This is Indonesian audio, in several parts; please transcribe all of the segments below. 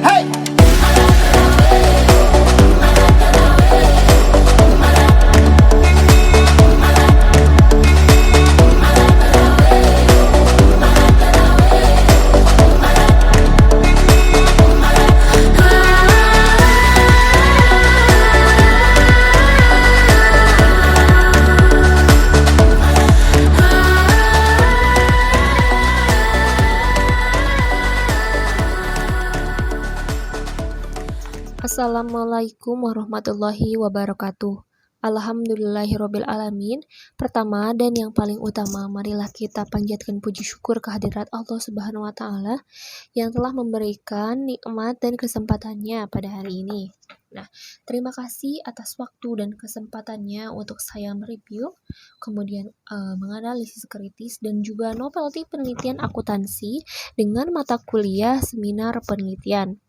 Hey. Assalamualaikum warahmatullahi wabarakatuh. Alhamdulillahirabbil alamin. Pertama dan yang paling utama, marilah kita panjatkan puji syukur kehadirat Allah Subhanahu wa taala yang telah memberikan nikmat dan kesempatannya pada hari ini. Nah, terima kasih atas waktu dan kesempatannya untuk saya mereview, kemudian menganalisis kritis dan juga novelty penelitian akuntansi dengan mata kuliah seminar penelitian.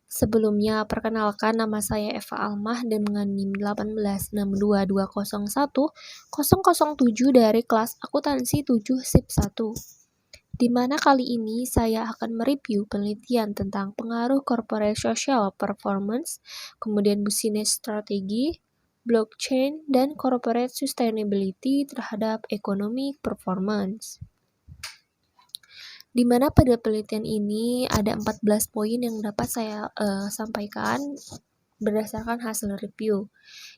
Sebelumnya, perkenalkan nama saya Eva Almah dengan NIM 18622010007 dari kelas akuntansi 7 SIP 1. Di mana kali ini saya akan mereview penelitian tentang pengaruh corporate social performance, kemudian business strategi, blockchain, dan corporate sustainability terhadap economic performance. Di mana pada penelitian ini ada 14 poin yang dapat saya sampaikan berdasarkan hasil review.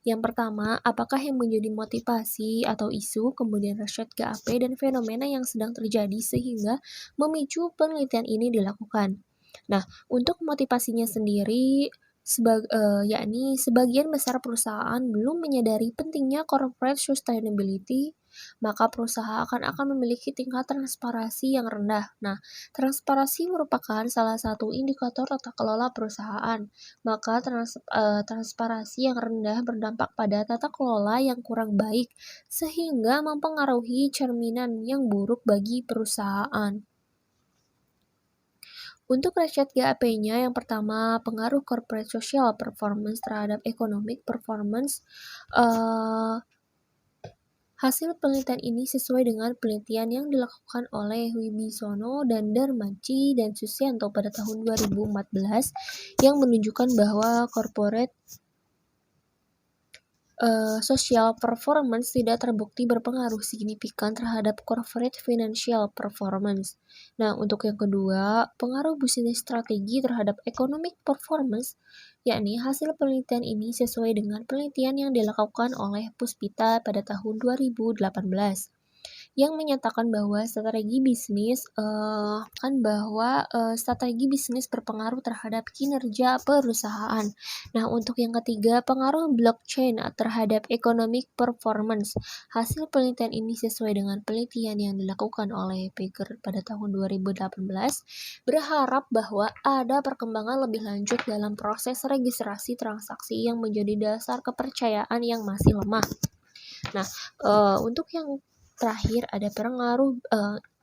Yang pertama, apakah yang menjadi motivasi atau isu, kemudian rasio GAP dan fenomena yang sedang terjadi sehingga memicu penelitian ini dilakukan. Nah, untuk motivasinya sendiri, yakni sebagian besar perusahaan belum menyadari pentingnya corporate sustainability, maka perusahaan akan memiliki tingkat transparansi yang rendah. Nah, transparansi merupakan salah satu indikator tata kelola perusahaan. Maka transparansi yang rendah berdampak pada tata kelola yang kurang baik, sehingga mempengaruhi cerminan yang buruk bagi perusahaan. Untuk rasio GAP-nya, yang pertama, pengaruh corporate social performance terhadap economic performance. Hasil penelitian ini sesuai dengan penelitian yang dilakukan oleh Wibisono dan Darmaji dan Susianto pada tahun 2014 yang menunjukkan bahwa corporate social performance tidak terbukti berpengaruh signifikan terhadap corporate financial performance. Nah, untuk yang kedua, pengaruh bisnis strategi terhadap economic performance, yakni hasil penelitian ini sesuai dengan penelitian yang dilakukan oleh Puspita pada tahun 2018 yang menyatakan bahwa strategi bisnis berpengaruh terhadap kinerja perusahaan. Nah, untuk yang ketiga, pengaruh blockchain terhadap economic performance. Hasil penelitian ini sesuai dengan penelitian yang dilakukan oleh Baker pada tahun 2018, berharap bahwa ada perkembangan lebih lanjut dalam proses registrasi transaksi yang menjadi dasar kepercayaan yang masih lemah. Nah, untuk yang terakhir ada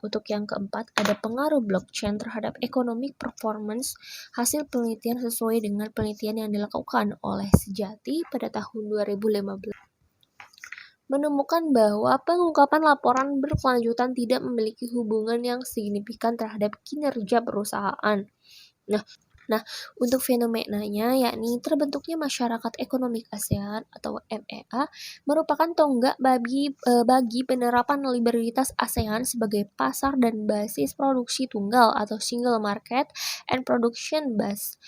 untuk yang keempat ada pengaruh blockchain terhadap economic performance. Hasil penelitian sesuai dengan penelitian yang dilakukan oleh Sejati pada tahun 2015 menemukan bahwa pengungkapan laporan berkelanjutan tidak memiliki hubungan yang signifikan terhadap kinerja perusahaan. Nah, untuk fenomenanya, yakni terbentuknya Masyarakat Ekonomi ASEAN atau MEA, merupakan tonggak bagi penerapan liberalitas ASEAN sebagai pasar dan basis produksi tunggal atau single market and production base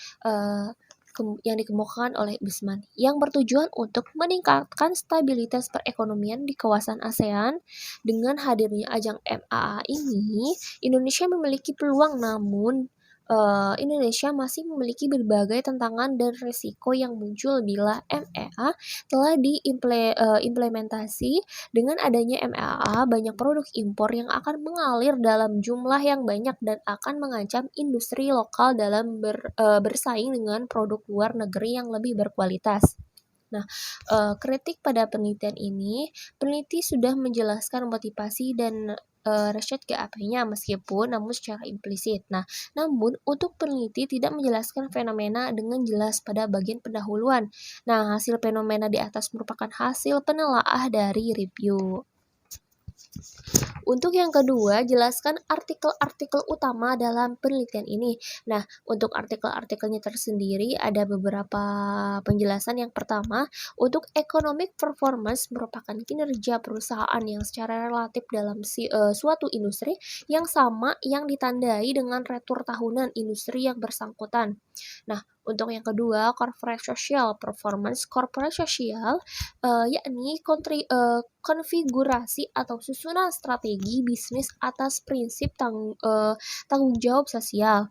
yang dikemukakan oleh Bisman, yang bertujuan untuk meningkatkan stabilitas perekonomian di kawasan ASEAN. Dengan hadirnya ajang MEA ini, Indonesia memiliki peluang, namun Indonesia masih memiliki berbagai tantangan dan risiko yang muncul bila MEA telah diimplementasi. Dengan adanya MEA, banyak produk impor yang akan mengalir dalam jumlah yang banyak dan akan mengancam industri lokal dalam bersaing dengan produk luar negeri yang lebih berkualitas. Nah, kritik pada penelitian ini, peneliti sudah menjelaskan motivasi dan rasio GAP-nya meskipun namun secara implisit. Nah, namun untuk peneliti tidak menjelaskan fenomena dengan jelas pada bagian pendahuluan. Nah, hasil fenomena di atas merupakan hasil penelaah dari review. Untuk yang kedua, jelaskan artikel-artikel utama dalam penelitian ini. Nah, untuk artikel-artikelnya tersendiri ada beberapa penjelasan. Yang pertama, untuk economic performance merupakan kinerja perusahaan yang secara relatif dalam suatu industri yang sama yang ditandai dengan retur tahunan industri yang bersangkutan. Nah, untuk yang kedua, corporate social performance. Corporate social yakni konfigurasi atau susunan strategi bisnis atas prinsip tanggung jawab sosial,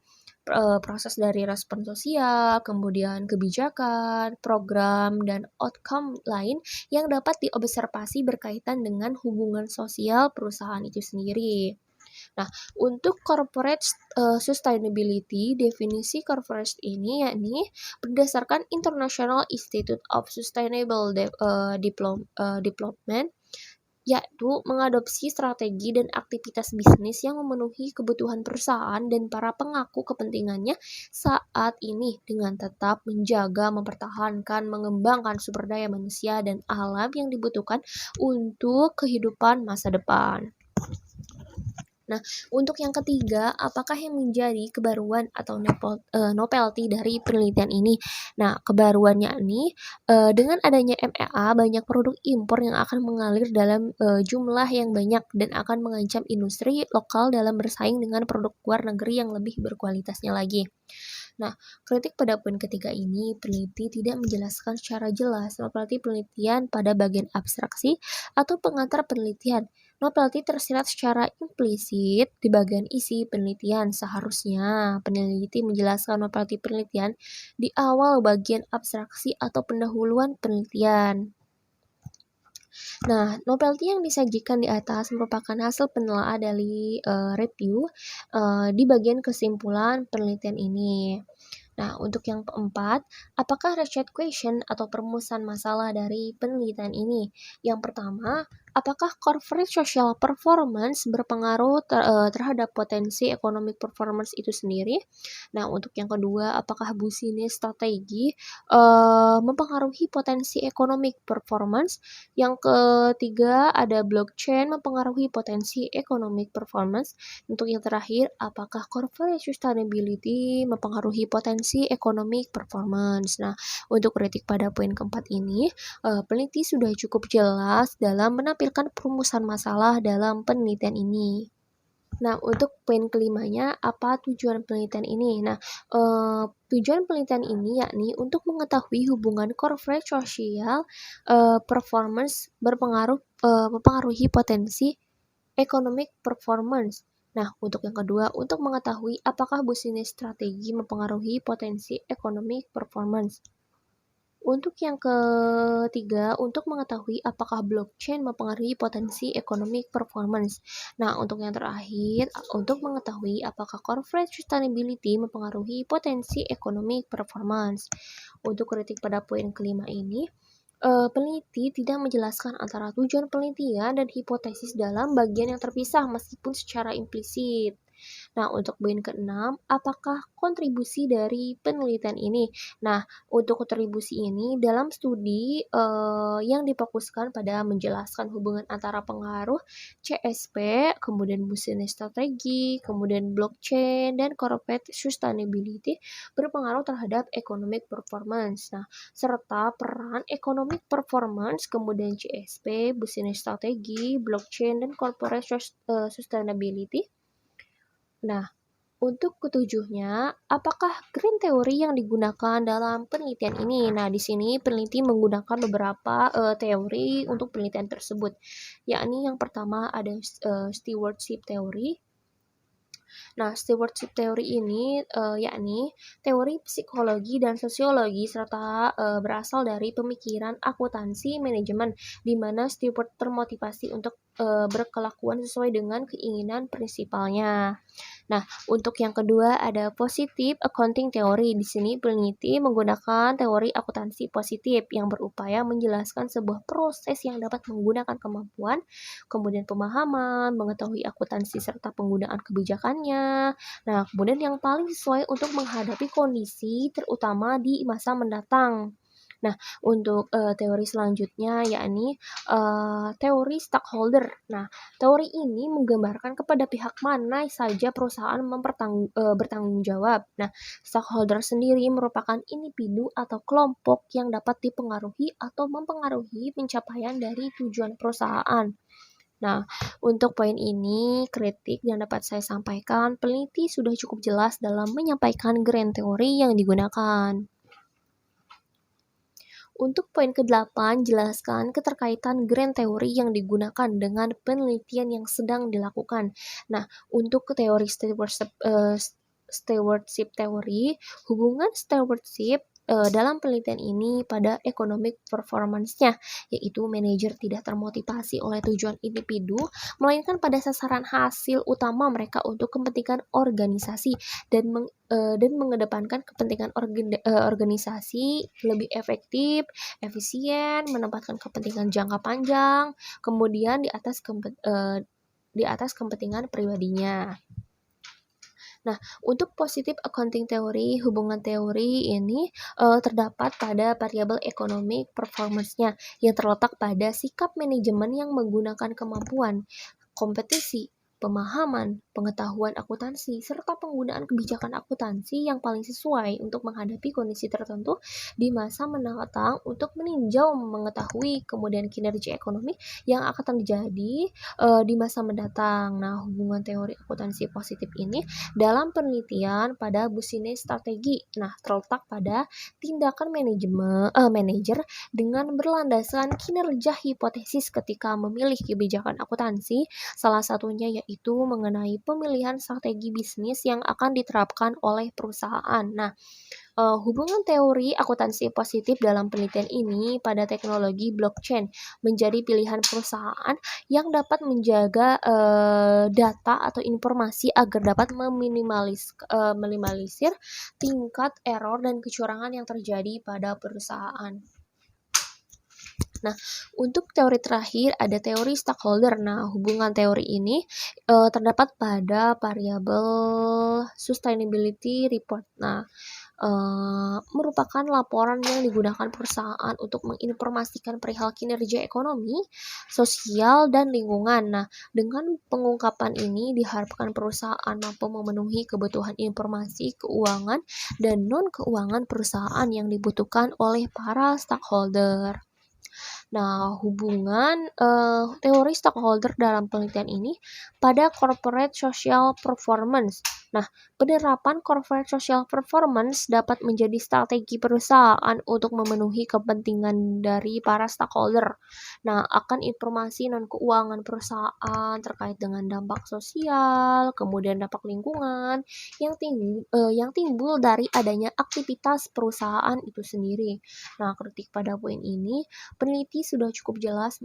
proses dari respon sosial, kemudian kebijakan, program, dan outcome lain yang dapat diobservasi berkaitan dengan hubungan sosial perusahaan itu sendiri. Nah, untuk corporate sustainability, definisi corporate ini yakni berdasarkan International Institute of Sustainable Development, yaitu mengadopsi strategi dan aktivitas bisnis yang memenuhi kebutuhan perusahaan dan para pengakui kepentingannya saat ini dengan tetap menjaga, mempertahankan, mengembangkan sumber daya manusia dan alam yang dibutuhkan untuk kehidupan masa depan. Nah, untuk yang ketiga, apakah yang menjadi kebaruan atau novelty dari penelitian ini? Nah, kebaruannya ini dengan adanya MEA, banyak produk impor yang akan mengalir dalam jumlah yang banyak dan akan mengancam industri lokal dalam bersaing dengan produk luar negeri yang lebih berkualitasnya lagi. Nah, kritik pada poin ketiga ini, peneliti tidak menjelaskan secara jelas novelty penelitian pada bagian abstraksi atau pengantar penelitian. Novelty tersirat secara implisit di bagian isi penelitian. Seharusnya peneliti menjelaskan novelty penelitian di awal bagian abstraksi atau pendahuluan penelitian. Nah, novelty yang disajikan di atas merupakan hasil penelaahan dari review di bagian kesimpulan penelitian ini. Nah, untuk yang keempat, apakah research question atau perumusan masalah dari penelitian ini? Yang pertama, apakah corporate social performance berpengaruh terhadap potensi economic performance itu sendiri? Nah, untuk yang kedua, apakah business strategi mempengaruhi potensi economic performance? Yang ketiga, ada blockchain mempengaruhi potensi economic performance. Untuk yang terakhir, apakah corporate sustainability mempengaruhi potensi economic performance? Nah, untuk kritik pada poin keempat ini, peneliti sudah cukup jelas dalam menampilkan perumusan masalah dalam penelitian ini. Nah, untuk poin kelimanya, apa tujuan penelitian ini? Nah, tujuan penelitian ini yakni untuk mengetahui hubungan corporate social performance mempengaruhi potensi economic performance. Nah, untuk yang kedua, untuk mengetahui apakah bisnis strategi mempengaruhi potensi economic performance. Untuk yang ketiga, untuk mengetahui apakah blockchain mempengaruhi potensi economic performance. Nah, untuk yang terakhir, untuk mengetahui apakah corporate sustainability mempengaruhi potensi economic performance. Untuk kritik pada poin kelima ini, peneliti tidak menjelaskan antara tujuan penelitian dan hipotesis dalam bagian yang terpisah meskipun secara implisit. Nah, untuk poin keenam, apakah kontribusi dari penelitian ini? Nah, untuk kontribusi ini dalam studi yang difokuskan pada menjelaskan hubungan antara pengaruh CSP, kemudian business strategi, kemudian blockchain, dan corporate sustainability berpengaruh terhadap economic performance. Nah, serta peran economic performance, kemudian CSP, business strategi, blockchain, dan corporate sustainability. Nah, untuk ketujuhnya, apakah green theory yang digunakan dalam penelitian ini? Nah, di sini peneliti menggunakan beberapa teori untuk penelitian tersebut, yakni yang pertama ada stewardship theory. Nah, stewardship theory ini yakni teori psikologi dan sosiologi serta berasal dari pemikiran akuntansi manajemen, di mana steward termotivasi untuk berkelakuan sesuai dengan keinginan prinsipalnya. Nah, untuk yang kedua ada positive accounting theory. Di sini peneliti menggunakan teori akuntansi positif yang berupaya menjelaskan sebuah proses yang dapat menggunakan kemampuan, kemudian pemahaman, mengetahui akuntansi serta penggunaan kebijakannya. Nah, kemudian yang paling sesuai untuk menghadapi kondisi terutama di masa mendatang. Nah, untuk teori selanjutnya yakni teori stakeholder. Nah, teori ini menggambarkan kepada pihak mana saja perusahaan bertanggung jawab. Nah, stakeholder sendiri merupakan individu atau kelompok yang dapat dipengaruhi atau mempengaruhi pencapaian dari tujuan perusahaan. Nah, untuk poin ini, kritik yang dapat saya sampaikan, peneliti sudah cukup jelas dalam menyampaikan grand teori yang digunakan. Untuk poin ke-8, jelaskan keterkaitan grand teori yang digunakan dengan penelitian yang sedang dilakukan. Nah, untuk teori stewardship teori, hubungan stewardship dalam penelitian ini pada economic performance-nya, yaitu manajer tidak termotivasi oleh tujuan individu, melainkan pada sasaran hasil utama mereka untuk kepentingan organisasi dan mengedepankan kepentingan organisasi lebih efektif, efisien, menempatkan kepentingan jangka panjang, kemudian di atas kepentingan pribadinya. Nah, untuk positive accounting theory, hubungan teori ini terdapat pada variabel economic performance-nya yang terletak pada sikap manajemen yang menggunakan kemampuan, kompetisi, pemahaman, pengetahuan akuntansi, serta penggunaan kebijakan akuntansi yang paling sesuai untuk menghadapi kondisi tertentu di masa mendatang untuk meninjau mengetahui kemudian kinerja ekonomi yang akan terjadi di masa mendatang. Nah, hubungan teori akuntansi positif ini dalam penelitian pada business strategi. Nah, terletak pada tindakan manajer dengan berlandaskan kinerja hipotesis ketika memilih kebijakan akuntansi, salah satunya yaitu mengenai pemilihan strategi bisnis yang akan diterapkan oleh perusahaan. Nah, hubungan teori akuntansi positif dalam penelitian ini pada teknologi blockchain menjadi pilihan perusahaan yang dapat menjaga data atau informasi agar dapat meminimalisir tingkat error dan kecurangan yang terjadi pada perusahaan. Nah, untuk teori terakhir ada teori stakeholder. Nah, hubungan teori ini terdapat pada variabel sustainability report. Nah, merupakan laporan yang digunakan perusahaan untuk menginformasikan perihal kinerja ekonomi, sosial, dan lingkungan. Nah, dengan pengungkapan ini diharapkan perusahaan mampu memenuhi kebutuhan informasi keuangan dan non-keuangan perusahaan yang dibutuhkan oleh para stakeholder. Nah, hubungan teori stakeholder dalam penelitian ini pada corporate social performance. Nah, penerapan corporate social performance dapat menjadi strategi perusahaan untuk memenuhi kepentingan dari para stakeholder. Nah, akan informasi non-keuangan perusahaan terkait dengan dampak sosial, kemudian dampak lingkungan yang timbul dari adanya aktivitas perusahaan itu sendiri. Nah, kritik pada poin ini, peneliti sudah cukup jelas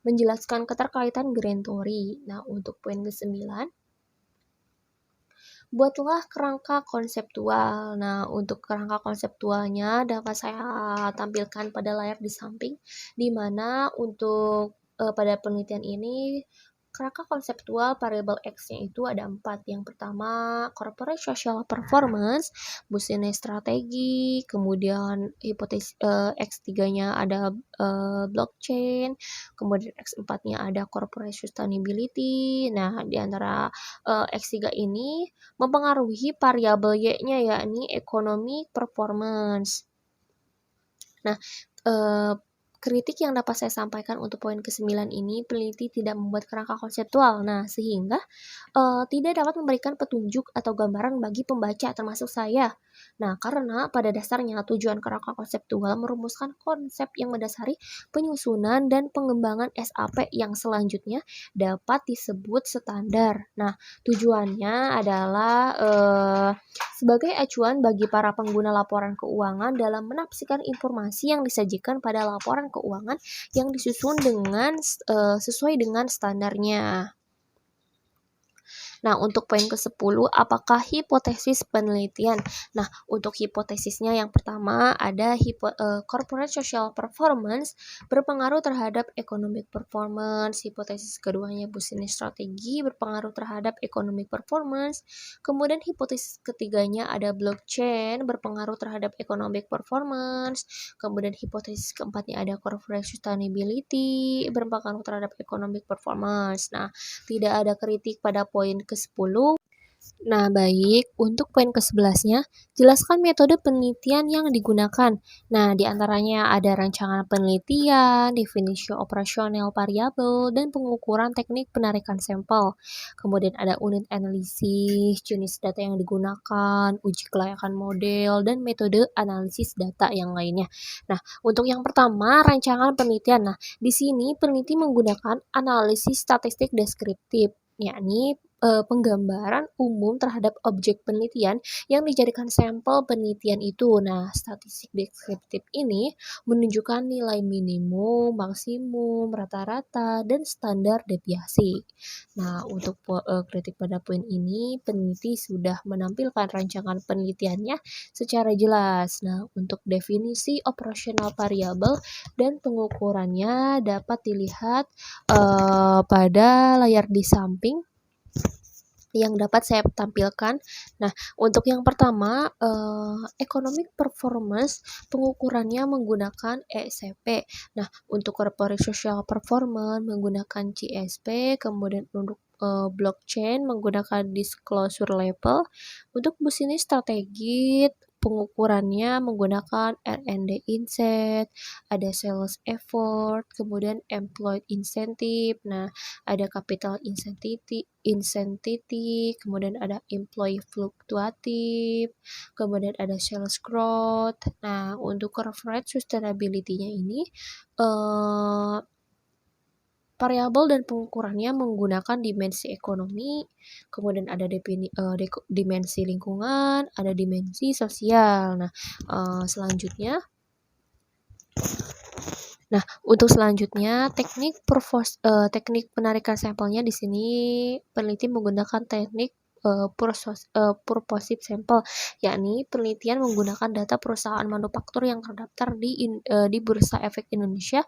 menjelaskan keterkaitan grand teori. Nah, untuk poin ke-9, buatlah kerangka konseptual. Nah, untuk kerangka konseptualnya dapat saya tampilkan pada layar di samping, di mana untuk pada penelitian ini kerangka konseptual variabel X-nya itu ada 4. Yang pertama, corporate social performance, business strategi, kemudian hipotesis X3-nya ada blockchain, kemudian X4-nya ada corporate sustainability. Nah, di antara X3 ini mempengaruhi variabel Y-nya yakni economic performance. Nah, kritik yang dapat saya sampaikan untuk poin ke-9 ini, peneliti tidak membuat kerangka konseptual. Nah, sehingga tidak dapat memberikan petunjuk atau gambaran bagi pembaca termasuk saya. Nah, karena pada dasarnya tujuan kerangka konseptual merumuskan konsep yang mendasari penyusunan dan pengembangan SAP yang selanjutnya dapat disebut standar. Nah, tujuannya adalah sebagai acuan bagi para pengguna laporan keuangan dalam menafsirkan informasi yang disajikan pada laporan keuangan yang disusun dengan sesuai dengan standarnya. Nah, untuk poin ke-10, apakah hipotesis penelitian? Nah, untuk hipotesisnya yang pertama ada corporate social performance berpengaruh terhadap economic performance. Hipotesis keduanya business strategi berpengaruh terhadap economic performance. Kemudian hipotesis ketiganya ada blockchain berpengaruh terhadap economic performance. Kemudian hipotesis keempatnya ada corporate sustainability berpengaruh terhadap economic performance. Nah, tidak ada kritik pada poin ke-10. Nah, baik. Untuk poin ke-11-nya, jelaskan metode penelitian yang digunakan. Nah, di antaranya ada rancangan penelitian, definisi operasional variabel, dan pengukuran teknik penarikan sampel. Kemudian ada unit analisis, jenis data yang digunakan, uji kelayakan model, dan metode analisis data yang lainnya. Nah, untuk yang pertama, rancangan penelitian. Nah, di sini peneliti menggunakan analisis statistik deskriptif, yakni penggambaran umum terhadap objek penelitian yang dijadikan sampel penelitian itu. Nah, statistik deskriptif ini menunjukkan nilai minimum, maksimum, rata-rata, dan standar deviasi. Nah, untuk kritik pada poin ini, peneliti sudah menampilkan rancangan penelitiannya secara jelas. Nah, untuk definisi operasional variabel dan pengukurannya dapat dilihat pada layar di samping yang dapat saya tampilkan. Nah, untuk yang pertama, economic performance pengukurannya menggunakan ECP. Nah, untuk corporate social performance menggunakan CSP, kemudian untuk blockchain menggunakan disclosure level. Untuk business strategi pengukurannya menggunakan R&D insight, ada sales effort, kemudian employee incentive. Nah, ada capital incentive, kemudian ada employee fluktuatif, kemudian ada sales growth. Nah, untuk corporate sustainability-nya ini variabel dan pengukurannya menggunakan dimensi ekonomi, kemudian ada dimensi lingkungan, ada dimensi sosial. Nah, selanjutnya untuk selanjutnya teknik penarikan sampelnya di sini peneliti menggunakan teknik purposive sample, yakni penelitian menggunakan data perusahaan manufaktur yang terdaftar di Bursa Efek Indonesia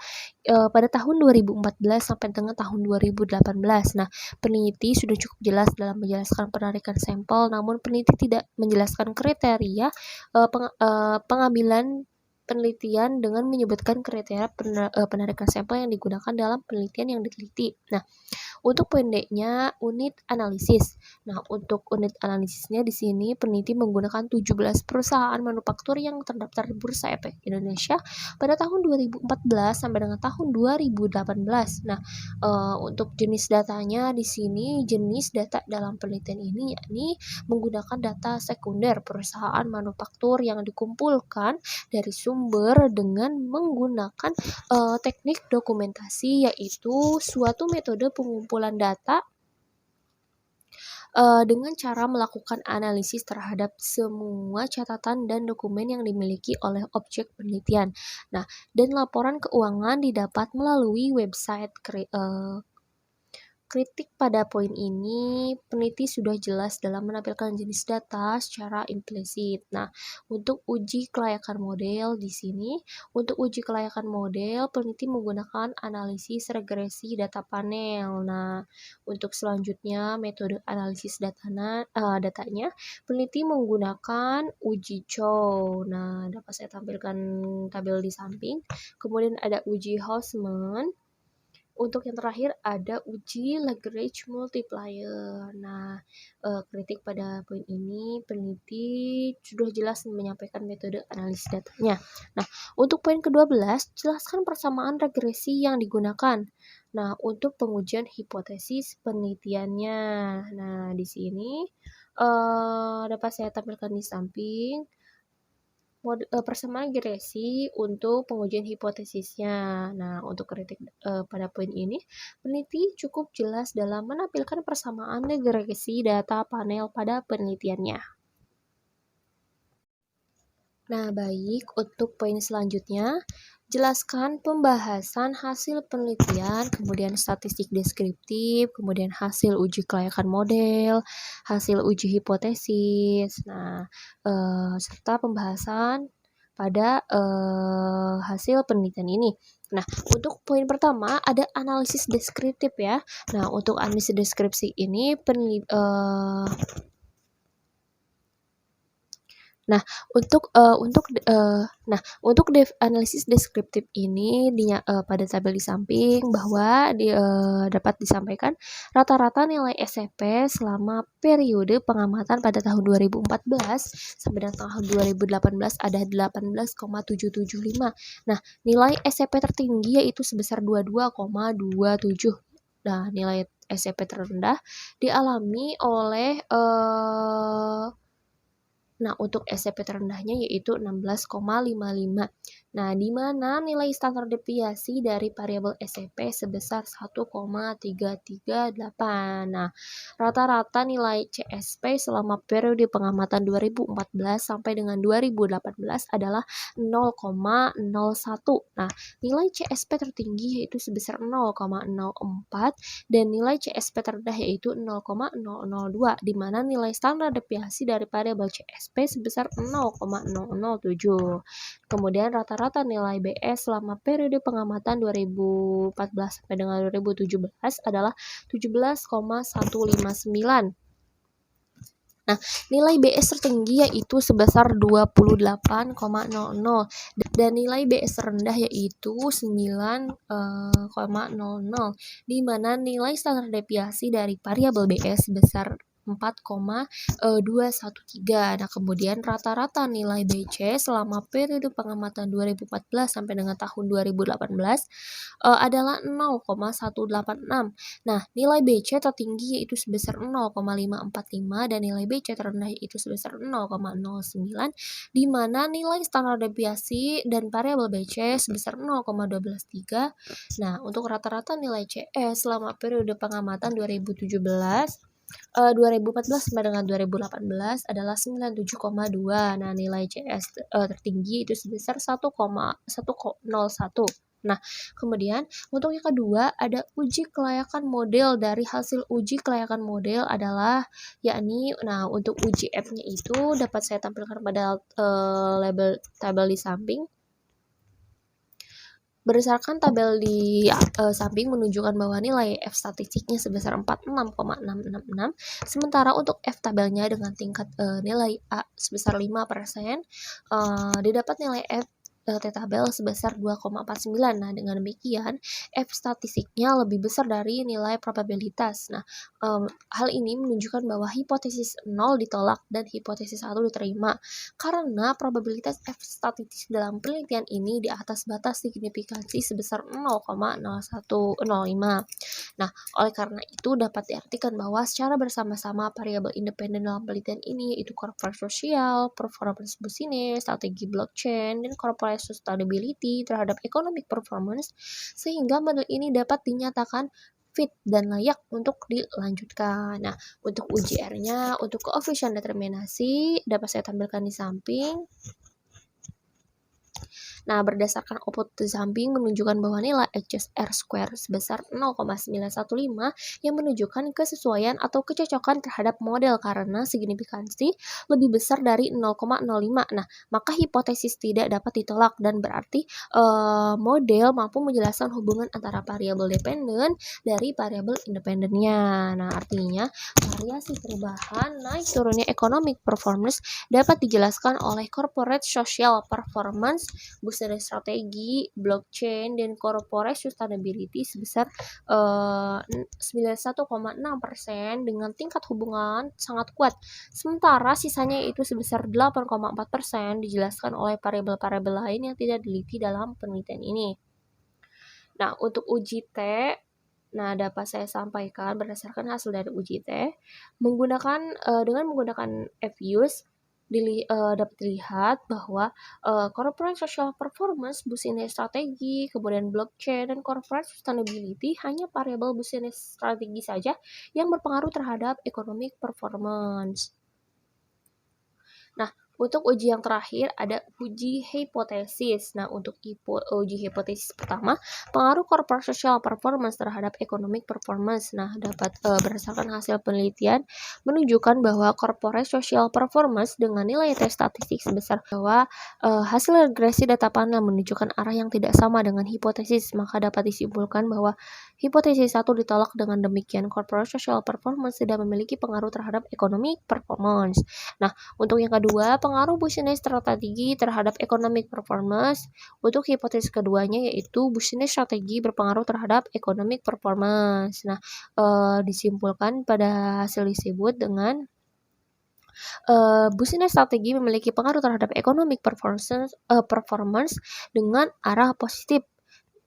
pada tahun 2014 sampai dengan tahun 2018. Nah, peneliti sudah cukup jelas dalam menjelaskan penarikan sampel, namun peneliti tidak menjelaskan kriteria pengambilan penelitian dengan menyebutkan kriteria penarikan sampel yang digunakan dalam penelitian yang diteliti. Nah, untuk poin D-nya unit analisis. Nah, untuk unit analisisnya di sini peneliti menggunakan 17 perusahaan manufaktur yang terdaftar di Bursa Efek Indonesia pada tahun 2014 sampai dengan tahun 2018. Nah, untuk jenis datanya di sini jenis data dalam penelitian ini yakni menggunakan data sekunder perusahaan manufaktur yang dikumpulkan dari sumber dengan menggunakan teknik dokumentasi, yaitu suatu metode pengumpulan data dengan cara melakukan analisis terhadap semua catatan dan dokumen yang dimiliki oleh objek penelitian. Nah, dan laporan keuangan didapat melalui website kritik pada poin ini, peneliti sudah jelas dalam menampilkan jenis data secara implisit. Nah, untuk uji kelayakan model di sini, untuk uji kelayakan model, peneliti menggunakan analisis regresi data panel. Nah, untuk selanjutnya metode analisis datanya, peneliti menggunakan uji Chow. Nah, dapat saya tampilkan tabel di samping. Kemudian ada uji Hausman. Untuk yang terakhir ada uji Lagrange multiplier. Nah, kritik pada poin ini peneliti sudah jelas menyampaikan metode analisis datanya. Nah, untuk poin ke-12, jelaskan persamaan regresi yang digunakan. Nah, untuk pengujian hipotesis penelitiannya. Nah, di sini dapat saya tampilkan di samping persamaan regresi untuk pengujian hipotesisnya. Nah, untuk kritik pada poin ini, peneliti cukup jelas dalam menampilkan persamaan regresi data panel pada penelitiannya. Nah, baik, untuk poin selanjutnya, Jelaskan pembahasan hasil penelitian, kemudian statistik deskriptif, kemudian hasil uji kelayakan model, hasil uji hipotesis. Nah, serta pembahasan pada hasil penelitian ini. Nah, untuk poin pertama ada analisis deskriptif ya. Nah, untuk analisis deskripsi ini Nah, untuk analisis deskriptif ini pada tabel di samping bahwa dapat disampaikan rata-rata nilai SCP selama periode pengamatan pada tahun 2014 sampai dengan tahun 2018 ada 18,775. Nah, nilai SCP tertinggi yaitu sebesar 22,27. Nah, nilai SCP terendah dialami oleh Nah, untuk SCP terendahnya yaitu 16,55. Nah, di mana nilai standar deviasi dari variabel SCP sebesar 1,338. Nah, rata-rata nilai CSP selama periode pengamatan 2014 sampai dengan 2018 adalah 0,01. Nah, nilai CSP tertinggi yaitu sebesar 0,04 dan nilai CSP terendah yaitu 0,002, di mana nilai standar deviasi dari variabel CSP sebesar 0,007. Kemudian rata-rata nilai BS selama periode pengamatan 2014 sampai dengan 2017 adalah 17,159. Nah, nilai BS tertinggi yaitu sebesar 28,00 dan nilai BS terendah yaitu 9,00, di mana nilai standar deviasi dari variabel BS sebesar 4,213. Nah, kemudian rata-rata nilai BC selama periode pengamatan 2014 sampai dengan tahun 2018 adalah 0,186. Nah, nilai BC tertinggi yaitu sebesar 0,545 dan nilai BC terendah yaitu sebesar 0,09, di mana nilai standar deviasi dan variabel BC sebesar 0,123. Nah, untuk rata-rata nilai CS selama periode pengamatan 2014 sampai dengan 2018 adalah 97,2. Nah, nilai CS tertinggi itu sebesar 1,101. Nah, kemudian untuk yang kedua ada uji kelayakan model. Dari hasil uji kelayakan model adalah untuk uji F-nya itu dapat saya tampilkan pada label tabel di samping. Berdasarkan tabel di samping menunjukkan bahwa nilai F statistiknya sebesar 46,666, sementara untuk F tabelnya dengan tingkat nilai A sebesar 5%, didapat nilai F T-tabel sebesar 2,49. Nah, dengan demikian F statistiknya lebih besar dari nilai probabilitas. Nah, hal ini menunjukkan bahwa hipotesis 0 ditolak dan hipotesis 1 diterima karena probabilitas F statistik dalam penelitian ini di atas batas signifikansi sebesar 0,0105. Nah, oleh karena itu dapat diartikan bahwa secara bersama-sama variabel independen dalam penelitian ini yaitu corporate social, performance business, strategi blockchain, dan corporate sustainability terhadap economic performance, sehingga model ini dapat dinyatakan fit dan layak untuk dilanjutkan. Nah, untuk uji R-nya, untuk coefficient determinasi dapat saya tampilkan di samping. Nah, berdasarkan output di samping menunjukkan bahwa nilai HR² sebesar 0,915 yang menunjukkan kesesuaian atau kecocokan terhadap model karena signifikansi lebih besar dari 0,05. Nah, maka hipotesis tidak dapat ditolak dan berarti model mampu menjelaskan hubungan antara variabel dependen dari variabel independennya. Nah, artinya variasi perubahan naik turunnya economic performance dapat dijelaskan oleh corporate social performance, business strategi, blockchain, dan corporate sustainability sebesar 91,6% dengan tingkat hubungan sangat kuat. Sementara sisanya itu sebesar 8,4% dijelaskan oleh variabel-variabel lain yang tidak diliti dalam penelitian ini. Nah, untuk uji T, dapat saya sampaikan berdasarkan hasil dari uji T, dengan menggunakan FUSE dapat dilihat bahwa corporate social performance, business strategi, kemudian blockchain, dan corporate sustainability hanya variabel business strategi saja yang berpengaruh terhadap economic performance. Nah, Untuk uji yang terakhir ada uji hipotesis. Nah, untuk uji hipotesis pertama, pengaruh corporate social performance terhadap economic performance. Nah, dapat berdasarkan hasil penelitian menunjukkan bahwa corporate social performance dengan nilai tes statistik sebesar bahwa hasil regresi data panel menunjukkan arah yang tidak sama dengan hipotesis, maka dapat disimpulkan bahwa hipotesis satu ditolak. Dengan demikian, corporate social performance tidak memiliki pengaruh terhadap economic performance. Nah, untuk yang kedua, pengaruh bisnis strategi terhadap economic performance. Untuk hipotesis keduanya yaitu bisnis strategi berpengaruh terhadap economic performance. Nah, disimpulkan pada hasil disebut dengan bisnis strategi memiliki pengaruh terhadap economic performance dengan arah positif.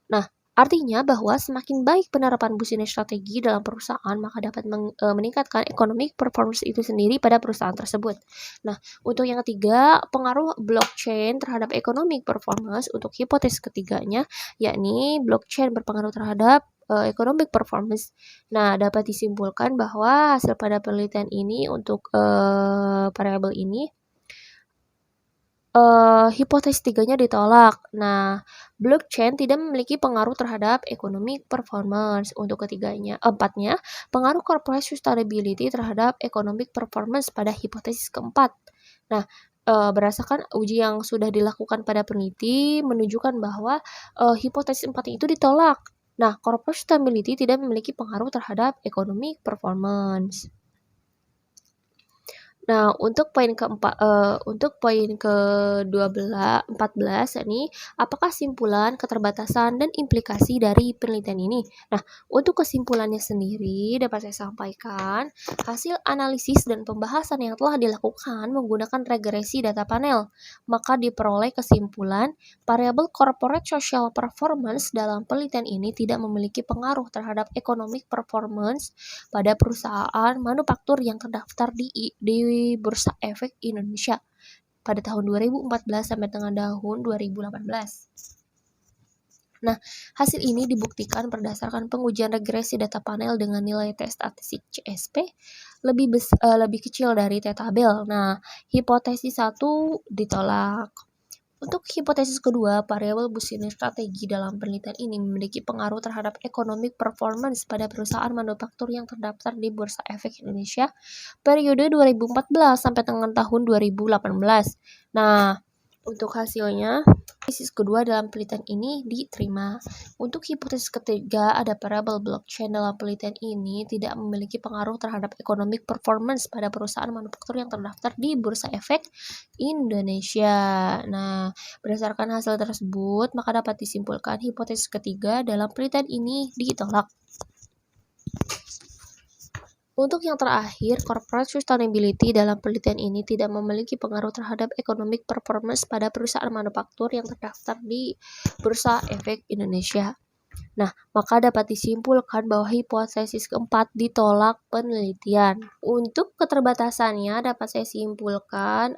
Nah, artinya bahwa semakin baik penerapan bisnis strategi dalam perusahaan, maka dapat meningkatkan economic performance itu sendiri pada perusahaan tersebut. Nah, untuk yang ketiga, pengaruh blockchain terhadap economic performance. Untuk hipotesis ketiganya, yakni blockchain berpengaruh terhadap economic performance. Nah, dapat disimpulkan bahwa hasil pada penelitian ini untuk variabel ini hipotesis tiganya ditolak. Nah, blockchain tidak memiliki pengaruh terhadap economic performance. Untuk empatnya, pengaruh corporate sustainability terhadap economic performance pada hipotesis keempat. Nah, berdasarkan uji yang sudah dilakukan pada peneliti menunjukkan bahwa hipotesis 4 itu ditolak. Nah, corporate sustainability tidak memiliki pengaruh terhadap economic performance. Nah, untuk poin ke-14 ini, apakah simpulan, keterbatasan, dan implikasi dari penelitian ini? Nah, untuk kesimpulannya sendiri dapat saya sampaikan, hasil analisis dan pembahasan yang telah dilakukan menggunakan regresi data panel, maka diperoleh kesimpulan variabel corporate social performance dalam penelitian ini tidak memiliki pengaruh terhadap economic performance pada perusahaan manufaktur yang terdaftar di Bursa Efek Indonesia pada tahun 2014 sampai dengan tahun 2018. Nah, hasil ini dibuktikan berdasarkan pengujian regresi data panel dengan nilai tes statistik CSP lebih kecil dari T-tabel. Nah, hipotesis 1 ditolak. Untuk hipotesis kedua, variabel bisnis strategi dalam penelitian ini memiliki pengaruh terhadap economic performance pada perusahaan manufaktur yang terdaftar di Bursa Efek Indonesia periode 2014 sampai dengan tahun 2018. Nah, untuk hasilnya, hipotesis kedua dalam penelitian ini diterima. Untuk hipotesis ketiga, ada variabel blockchain dalam penelitian ini tidak memiliki pengaruh terhadap economic performance pada perusahaan manufaktur yang terdaftar di Bursa Efek Indonesia. Nah, berdasarkan hasil tersebut, maka dapat disimpulkan hipotesis ketiga dalam penelitian ini ditolak. Untuk yang terakhir, corporate sustainability dalam penelitian ini tidak memiliki pengaruh terhadap economic performance pada perusahaan manufaktur yang terdaftar di Bursa Efek Indonesia. Nah, maka dapat disimpulkan bahwa hipotesis keempat ditolak penelitian. Untuk keterbatasannya dapat saya simpulkan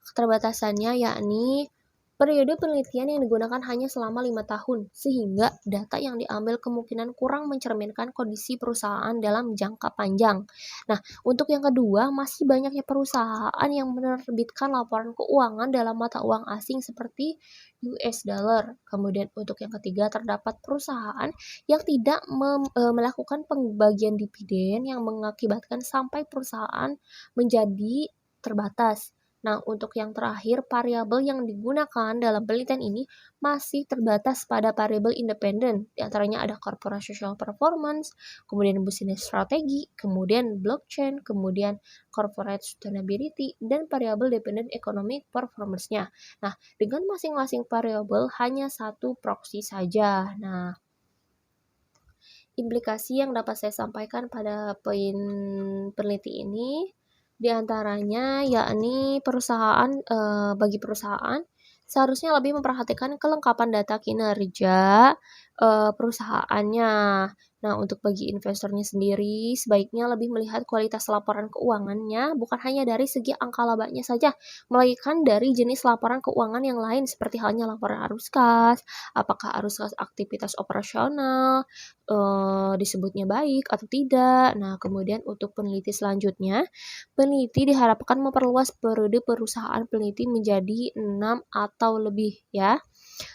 keterbatasannya yakni periode penelitian yang digunakan hanya selama 5 tahun, sehingga data yang diambil kemungkinan kurang mencerminkan kondisi perusahaan dalam jangka panjang. Nah, untuk yang kedua, masih banyaknya perusahaan yang menerbitkan laporan keuangan dalam mata uang asing seperti US dollar. Kemudian untuk yang ketiga, terdapat perusahaan yang tidak melakukan pembagian dividen yang mengakibatkan sampai perusahaan menjadi terbatas. Nah, untuk yang terakhir, variabel yang digunakan dalam penelitian ini masih terbatas pada variabel independen. Di antaranya ada corporate social performance, kemudian business strategi, kemudian blockchain, kemudian corporate sustainability, dan variabel dependent economic performance-nya. Nah, dengan masing-masing variabel hanya satu proxy saja. Nah, implikasi yang dapat saya sampaikan pada poin peneliti ini diantaranya yakni bagi perusahaan seharusnya lebih memperhatikan kelengkapan data kinerja perusahaannya. Nah, untuk bagi investornya sendiri, sebaiknya lebih melihat kualitas laporan keuangannya, bukan hanya dari segi angka labanya saja, melainkan dari jenis laporan keuangan yang lain, seperti halnya laporan arus kas, apakah arus kas aktivitas operasional, disebutnya baik atau tidak. Nah, kemudian untuk peneliti selanjutnya, peneliti diharapkan memperluas periode perusahaan peneliti menjadi 6 atau lebih ya.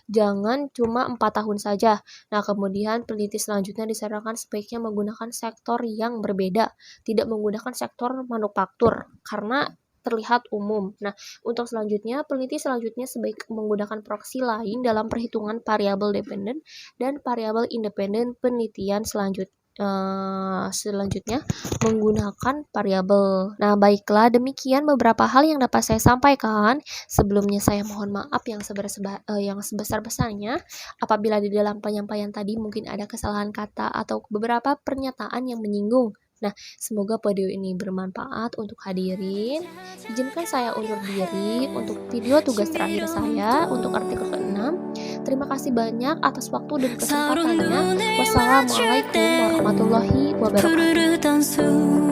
Jangan cuma 4 tahun saja. Nah, kemudian peneliti selanjutnya disarankan sebaiknya menggunakan sektor yang berbeda, tidak menggunakan sektor manufaktur karena terlihat umum. Nah, untuk selanjutnya, peneliti selanjutnya sebaik menggunakan proksi lain dalam perhitungan variabel dependen dan variabel independen penelitian selanjutnya menggunakan variabel. Nah, baiklah, demikian beberapa hal yang dapat saya sampaikan. Sebelumnya saya mohon maaf yang sebesar-besarnya apabila di dalam penyampaian tadi mungkin ada kesalahan kata atau beberapa pernyataan yang menyinggung. Nah, semoga video ini bermanfaat untuk hadirin. Izinkan saya undur diri untuk video tugas terakhir saya untuk artikel ke-6. Terima kasih banyak atas waktu dan kesempatannya. Wassalamualaikum warahmatullahi wabarakatuh.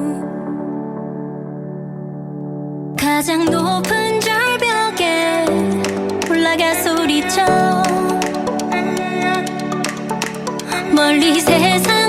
가장 높은 절벽에 올라가 소리쳐 멀리 세상